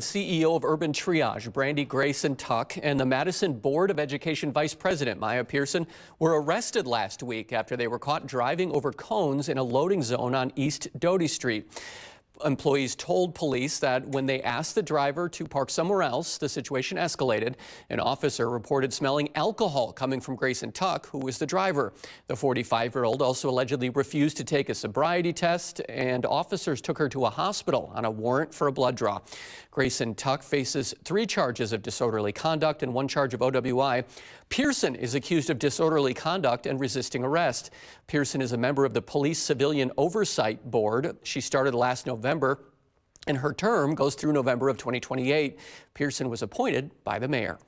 CEO of Urban Triage, Brandi Grayson-Tuck, and the Madison Board of Education Vice President, Maia Pearson, were arrested last week after they were caught driving over cones in a loading zone on East Doty Street. Employees told police that when they asked the driver to park somewhere else, the situation escalated. An officer reported smelling alcohol coming from Grayson-Tuck, who was the driver. The 45-year-old also allegedly refused to take a sobriety test, and officers took her to a hospital on a warrant for a blood draw. Grayson-Tuck faces 3 charges of disorderly conduct and 1 charge of OWI. Pearson is accused of disorderly conduct and resisting arrest. Pearson is a member of the Police Civilian Oversight Board. She started last November, and her term goes through November of 2028. Pearson was appointed by the mayor.